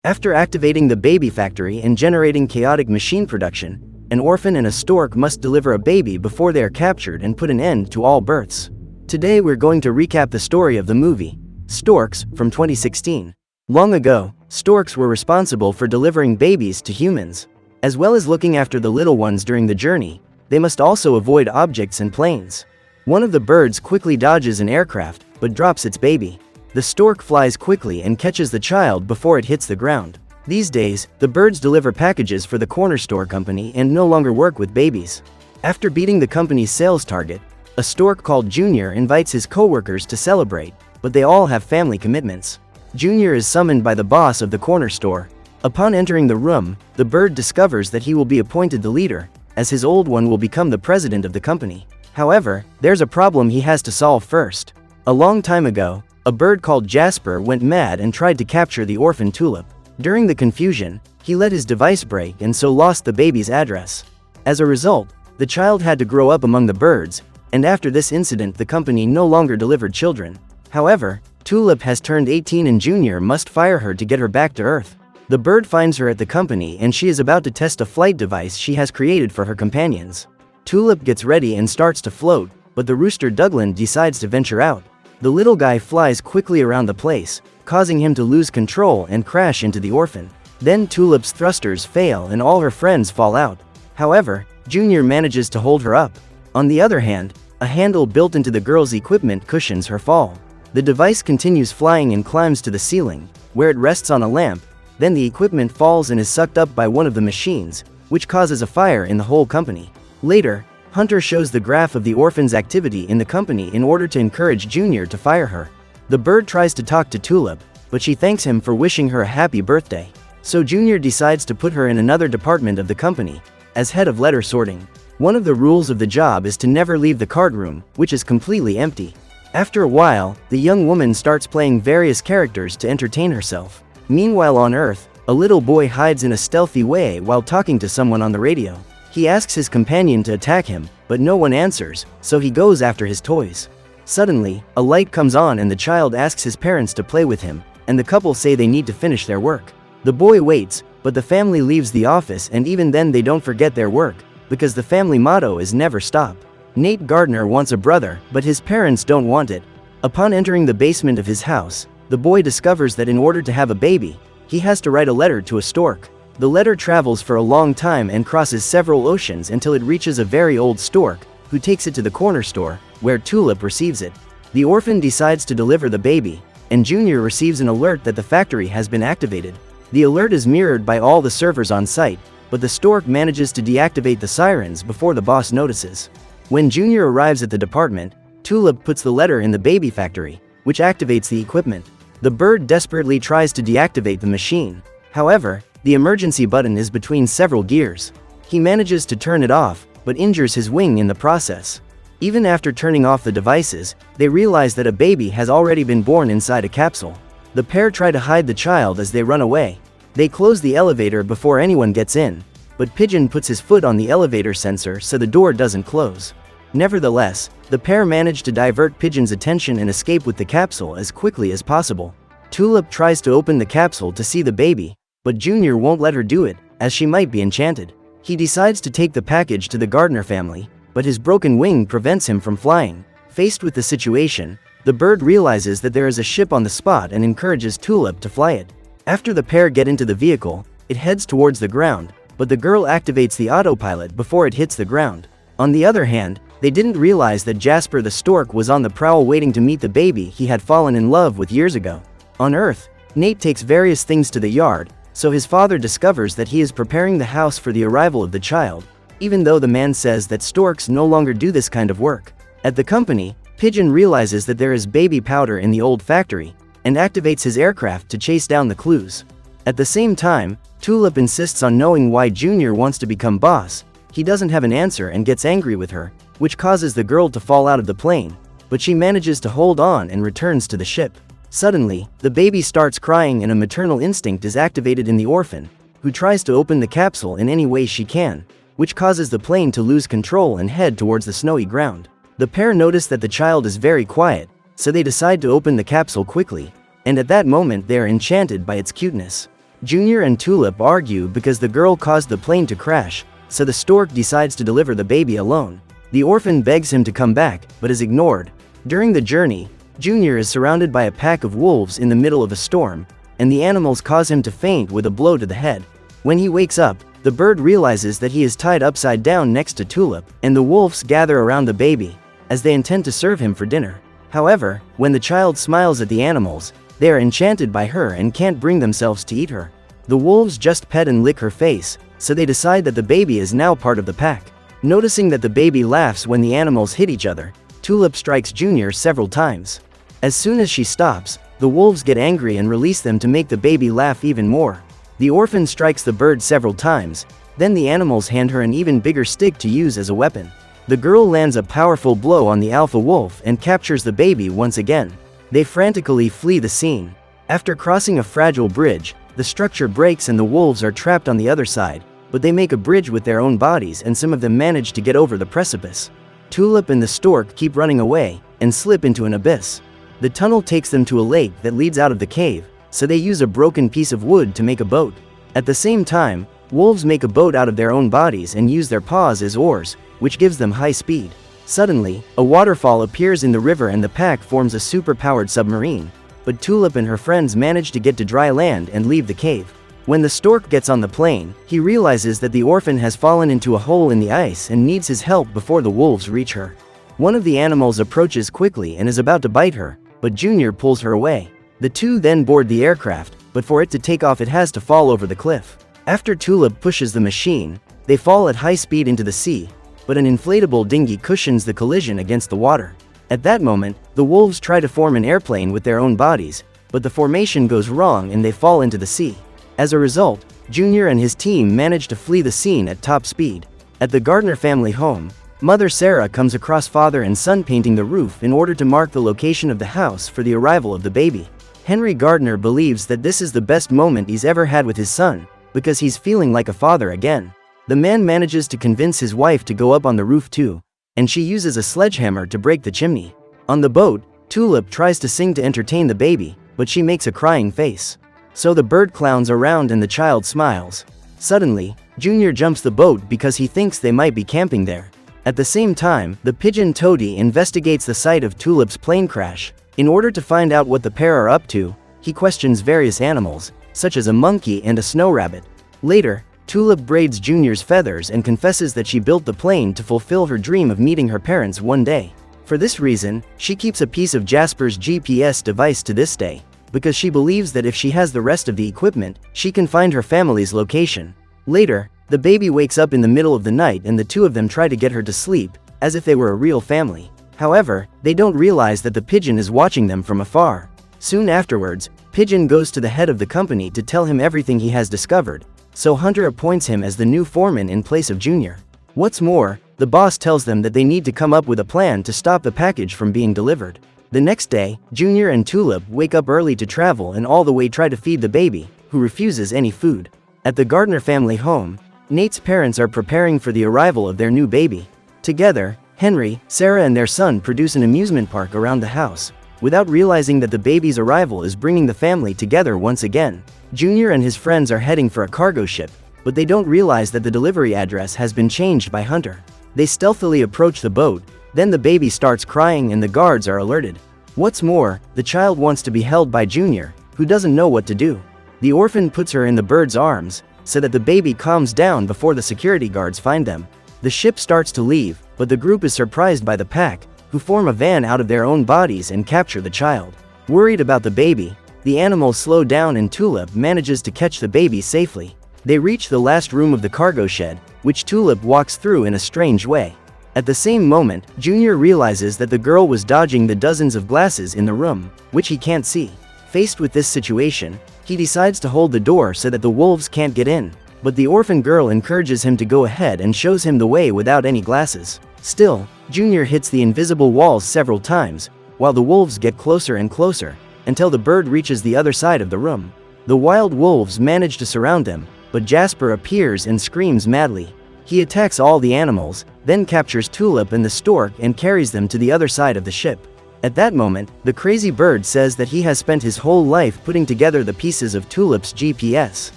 After activating the baby factory and generating chaotic machine production, an orphan and a stork must deliver a baby before they are captured and put an end to all births. Today we're going to recap the story of the movie, Storks, from 2016. Long ago, storks were responsible for delivering babies to humans. As well as looking after the little ones during the journey, they must also avoid objects and planes. One of the birds quickly dodges an aircraft, but drops its baby. The stork flies quickly and catches the child before it hits the ground. These days, the birds deliver packages for the corner store company and no longer work with babies. After beating the company's sales target, a stork called Junior invites his co-workers to celebrate, but they all have family commitments. Junior is summoned by the boss of the corner store. Upon entering the room, the bird discovers that he will be appointed the leader, as his old one will become the president of the company. However, there's a problem he has to solve first. A long time ago, a bird called Jasper went mad and tried to capture the orphan Tulip. During the confusion, he let his device break and so lost the baby's address. As a result, the child had to grow up among the birds, and after this incident the company no longer delivered children. However, Tulip has turned 18 and Junior must fire her to get her back to Earth. The bird finds her at the company and she is about to test a flight device she has created for her companions. Tulip gets ready and starts to float, but the rooster Douglas decides to venture out. The little guy flies quickly around the place, causing him to lose control and crash into the orphan. Then Tulip's thrusters fail and all her friends fall out. However, Junior manages to hold her up. On the other hand, a handle built into the girl's equipment cushions her fall. The device continues flying and climbs to the ceiling, where it rests on a lamp. Then the equipment falls and is sucked up by one of the machines, which causes a fire in the whole company. Later, Hunter shows the graph of the orphan's activity in the company in order to encourage Junior to fire her. The bird tries to talk to Tulip, but she thanks him for wishing her a happy birthday. So Junior decides to put her in another department of the company, as head of letter sorting. One of the rules of the job is to never leave the card room, which is completely empty. After a while, the young woman starts playing various characters to entertain herself. Meanwhile on Earth, a little boy hides in a stealthy way while talking to someone on the radio. He asks his companion to attack him, but no one answers, so he goes after his toys. Suddenly, a light comes on and the child asks his parents to play with him, and the couple say they need to finish their work. The boy waits, but the family leaves the office and even then they don't forget their work, because the family motto is never stop. Nate Gardner wants a brother, but his parents don't want it. Upon entering the basement of his house, the boy discovers that in order to have a baby, he has to write a letter to a stork. The letter travels for a long time and crosses several oceans until it reaches a very old stork, who takes it to the corner store, where Tulip receives it. The orphan decides to deliver the baby, and Junior receives an alert that the factory has been activated. The alert is mirrored by all the servers on site, but the stork manages to deactivate the sirens before the boss notices. When Junior arrives at the department, Tulip puts the letter in the baby factory, which activates the equipment. The bird desperately tries to deactivate the machine. However, the emergency button is between several gears. He manages to turn it off, but injures his wing in the process. Even after turning off the devices, they realize that a baby has already been born inside a capsule. The pair try to hide the child as they run away. They close the elevator before anyone gets in, but Pigeon puts his foot on the elevator sensor so the door doesn't close. Nevertheless, the pair manage to divert Pigeon's attention and escape with the capsule as quickly as possible. Tulip tries to open the capsule to see the baby, but Junior won't let her do it, as she might be enchanted. He decides to take the package to the Gardner family, but his broken wing prevents him from flying. Faced with the situation, the bird realizes that there is a ship on the spot and encourages Tulip to fly it. After the pair get into the vehicle, it heads towards the ground, but the girl activates the autopilot before it hits the ground. On the other hand, they didn't realize that Jasper the stork was on the prowl waiting to meet the baby he had fallen in love with years ago. On Earth, Nate takes various things to the yard, so his father discovers that he is preparing the house for the arrival of the child, even though the man says that storks no longer do this kind of work. At the company, Pigeon realizes that there is baby powder in the old factory, and activates his aircraft to chase down the clues. At the same time, Tulip insists on knowing why Junior wants to become boss. He doesn't have an answer and gets angry with her, which causes the girl to fall out of the plane, but she manages to hold on and returns to the ship. Suddenly, the baby starts crying and a maternal instinct is activated in the orphan, who tries to open the capsule in any way she can, which causes the plane to lose control and head towards the snowy ground. The pair notice that the child is very quiet, so they decide to open the capsule quickly, and at that moment they are enchanted by its cuteness. Junior and Tulip argue because the girl caused the plane to crash, so the stork decides to deliver the baby alone. The orphan begs him to come back, but is ignored. During the journey, Junior is surrounded by a pack of wolves in the middle of a storm, and the animals cause him to faint with a blow to the head. When he wakes up, the bird realizes that he is tied upside down next to Tulip, and the wolves gather around the baby, as they intend to serve him for dinner. However, when the child smiles at the animals, they are enchanted by her and can't bring themselves to eat her. The wolves just pet and lick her face, so they decide that the baby is now part of the pack. Noticing that the baby laughs when the animals hit each other, Tulip strikes Junior several times. As soon as she stops, the wolves get angry and release them to make the baby laugh even more. The orphan strikes the bird several times, then the animals hand her an even bigger stick to use as a weapon. The girl lands a powerful blow on the alpha wolf and captures the baby once again. They frantically flee the scene. After crossing a fragile bridge, the structure breaks and the wolves are trapped on the other side, but they make a bridge with their own bodies and some of them manage to get over the precipice. Tulip and the stork keep running away and slip into an abyss. The tunnel takes them to a lake that leads out of the cave, so they use a broken piece of wood to make a boat. At the same time, wolves make a boat out of their own bodies and use their paws as oars, which gives them high speed. Suddenly, a waterfall appears in the river and the pack forms a super-powered submarine, but Tulip and her friends manage to get to dry land and leave the cave. When the stork gets on the plane, he realizes that the orphan has fallen into a hole in the ice and needs his help before the wolves reach her. One of the animals approaches quickly and is about to bite her, but Junior pulls her away. The two then board the aircraft, but for it to take off it has to fall over the cliff. After Tulip pushes the machine, they fall at high speed into the sea, but an inflatable dinghy cushions the collision against the water. At that moment, the wolves try to form an airplane with their own bodies, but the formation goes wrong and they fall into the sea. As a result, Junior and his team manage to flee the scene at top speed. At the Gardner family home, Mother Sarah comes across father and son painting the roof in order to mark the location of the house for the arrival of the baby. Henry Gardner believes that this is the best moment he's ever had with his son, because he's feeling like a father again. The man manages to convince his wife to go up on the roof too, and she uses a sledgehammer to break the chimney. On the boat, Tulip tries to sing to entertain the baby, but she makes a crying face. So the bird clowns around and the child smiles. Suddenly, Junior jumps the boat because he thinks they might be camping there. At the same time, the pigeon Toady investigates the site of Tulip's plane crash. In order to find out what the pair are up to, he questions various animals, such as a monkey and a snow rabbit. Later, Tulip braids Junior's feathers and confesses that she built the plane to fulfill her dream of meeting her parents one day. For this reason, she keeps a piece of Jasper's GPS device to this day, because she believes that if she has the rest of the equipment, she can find her family's location. Later, the baby wakes up in the middle of the night and the two of them try to get her to sleep, as if they were a real family. However, they don't realize that the pigeon is watching them from afar. Soon afterwards, Pigeon goes to the head of the company to tell him everything he has discovered, so Hunter appoints him as the new foreman in place of Junior. What's more, the boss tells them that they need to come up with a plan to stop the package from being delivered. The next day, Junior and Tulip wake up early to travel and all the way try to feed the baby, who refuses any food. At the Gardner family home, Nate's parents are preparing for the arrival of their new baby. Together, Henry, Sarah and their son produce an amusement park around the house, without realizing that the baby's arrival is bringing the family together once again. Junior and his friends are heading for a cargo ship, but they don't realize that the delivery address has been changed by Hunter. They stealthily approach the boat, then the baby starts crying and the guards are alerted. What's more, the child wants to be held by Junior, who doesn't know what to do. The orphan puts her in the bird's arms, so that the baby calms down before the security guards find them. The ship starts to leave, but the group is surprised by the pack, who form a van out of their own bodies and capture the child. Worried about the baby, the animals slow down and Tulip manages to catch the baby safely. They reach the last room of the cargo shed, which Tulip walks through in a strange way. At the same moment, Junior realizes that the girl was dodging the dozens of glasses in the room, which he can't see. Faced with this situation, he decides to hold the door so that the wolves can't get in, but the orphan girl encourages him to go ahead and shows him the way without any glasses. Still, Junior hits the invisible walls several times, while the wolves get closer and closer, until the bird reaches the other side of the room. The wild wolves manage to surround them, but Jasper appears and screams madly. He attacks all the animals, then captures Tulip and the stork and carries them to the other side of the ship. At that moment, the crazy bird says that he has spent his whole life putting together the pieces of Tulip's GPS,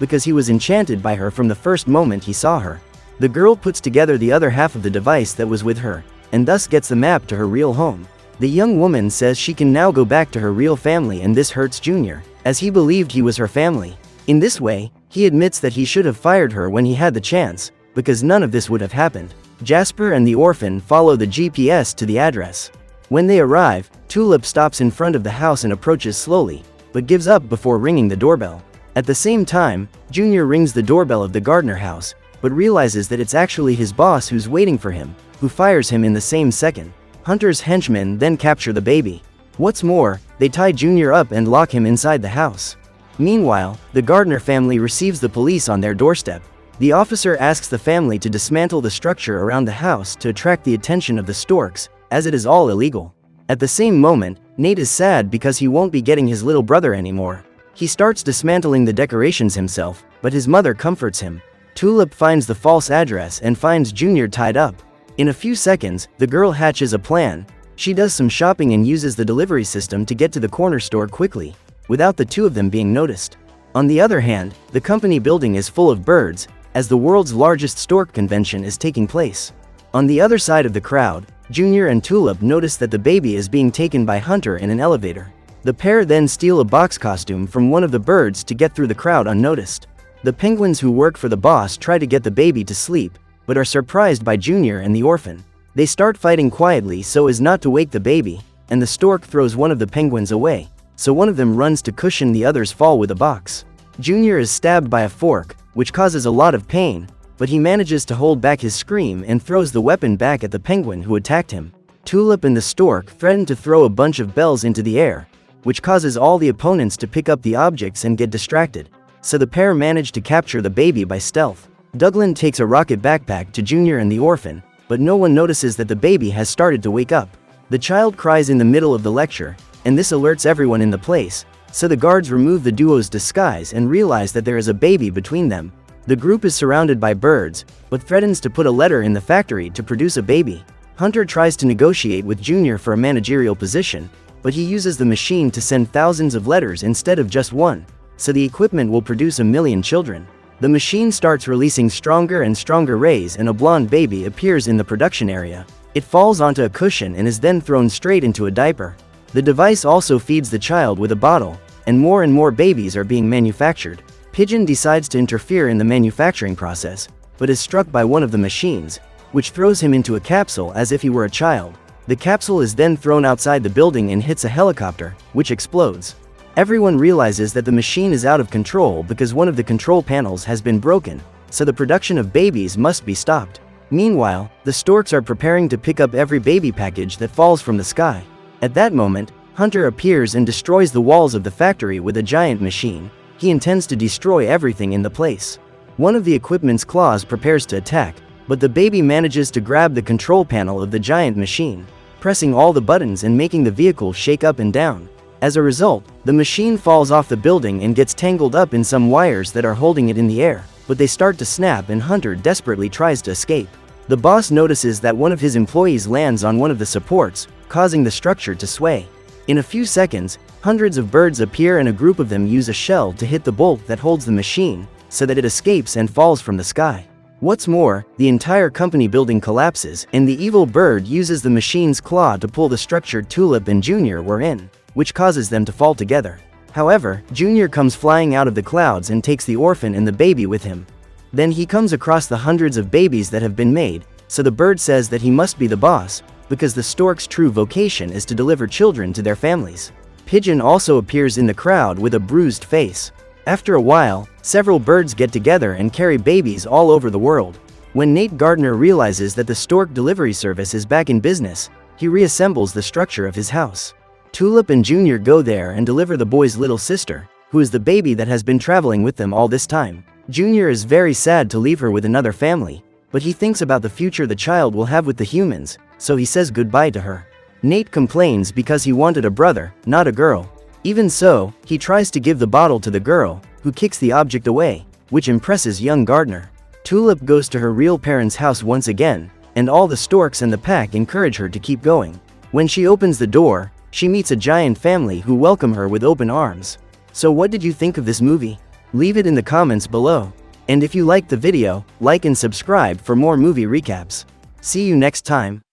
because he was enchanted by her from the first moment he saw her. The girl puts together the other half of the device that was with her, and thus gets the map to her real home. The young woman says she can now go back to her real family, and this hurts Junior, as he believed he was her family. In this way, he admits that he should have fired her when he had the chance, because none of this would have happened. Jasper and the orphan follow the GPS to the address. When they arrive, Tulip stops in front of the house and approaches slowly, but gives up before ringing the doorbell. At the same time, Junior rings the doorbell of the Gardner house, but realizes that it's actually his boss who's waiting for him, who fires him in the same second. Hunter's henchmen then capture the baby. What's more, they tie Junior up and lock him inside the house. Meanwhile, the Gardner family receives the police on their doorstep. The officer asks the family to dismantle the structure around the house to attract the attention of the Storks, as it is all illegal. At the same moment, Nate is sad because he won't be getting his little brother anymore. He starts dismantling the decorations himself, but his mother comforts him. Tulip finds the false address and finds Junior tied up. In a few seconds, the girl hatches a plan. She does some shopping and uses the delivery system to get to the corner store quickly, without the two of them being noticed. On the other hand, the company building is full of birds, as the world's largest stork convention is taking place. On the other side of the crowd, Junior and Tulip notice that the baby is being taken by Hunter in an elevator. The pair then steal a box costume from one of the birds to get through the crowd unnoticed. The penguins who work for the boss try to get the baby to sleep, but are surprised by Junior and the orphan. They start fighting quietly so as not to wake the baby, and the stork throws one of the penguins away, so one of them runs to cushion the other's fall with a box. Junior is stabbed by a fork, which causes a lot of pain, but he manages to hold back his scream and throws the weapon back at the penguin who attacked him. Tulip and the stork threaten to throw a bunch of bells into the air, which causes all the opponents to pick up the objects and get distracted, so the pair manage to capture the baby by stealth. Douglin takes a rocket backpack to Junior and the orphan, but no one notices that the baby has started to wake up. The child cries in the middle of the lecture, and this alerts everyone in the place, so the guards remove the duo's disguise and realize that there is a baby between them. The group is surrounded by birds, but threatens to put a letter in the factory to produce a baby. Hunter tries to negotiate with Junior for a managerial position, but he uses the machine to send thousands of letters instead of just one, so the equipment will produce 1 million children. The machine starts releasing stronger and stronger rays, and a blonde baby appears in the production area. It falls onto a cushion and is then thrown straight into a diaper. The device also feeds the child with a bottle, and more babies are being manufactured. Pigeon decides to interfere in the manufacturing process, but is struck by one of the machines, which throws him into a capsule as if he were a child. The capsule is then thrown outside the building and hits a helicopter, which explodes. Everyone realizes that the machine is out of control because one of the control panels has been broken, so the production of babies must be stopped. Meanwhile, the storks are preparing to pick up every baby package that falls from the sky. At that moment, Hunter appears and destroys the walls of the factory with a giant machine. He intends to destroy everything in the place. One of the equipment's claws prepares to attack, but the baby manages to grab the control panel of the giant machine, pressing all the buttons and making the vehicle shake up and down. As a result, the machine falls off the building and gets tangled up in some wires that are holding it in the air, but they start to snap and Hunter desperately tries to escape. The boss notices that one of his employees lands on one of the supports, causing the structure to sway. In a few seconds, hundreds of birds appear and a group of them use a shell to hit the bolt that holds the machine, so that it escapes and falls from the sky. What's more, the entire company building collapses, and the evil bird uses the machine's claw to pull the structure Tulip and Junior were in, which causes them to fall together. However, Junior comes flying out of the clouds and takes the orphan and the baby with him. Then he comes across the hundreds of babies that have been made, so the bird says that he must be the boss, because the stork's true vocation is to deliver children to their families. Pigeon also appears in the crowd with a bruised face. After a while, several birds get together and carry babies all over the world. When Nate Gardner realizes that the stork delivery service is back in business, he reassembles the structure of his house. Tulip and Junior go there and deliver the boy's little sister, who is the baby that has been traveling with them all this time. Junior is very sad to leave her with another family, but he thinks about the future the child will have with the humans, so he says goodbye to her. Nate complains because he wanted a brother, not a girl. Even so, he tries to give the bottle to the girl, who kicks the object away, which impresses young Gardner. Tulip goes to her real parents' house once again, and all the storks and the pack encourage her to keep going. When she opens the door, She meets a giant family who welcome her with open arms. So what did you think of this movie? Leave it in the comments below. And if you liked the video, like and subscribe for more movie recaps. See you next time.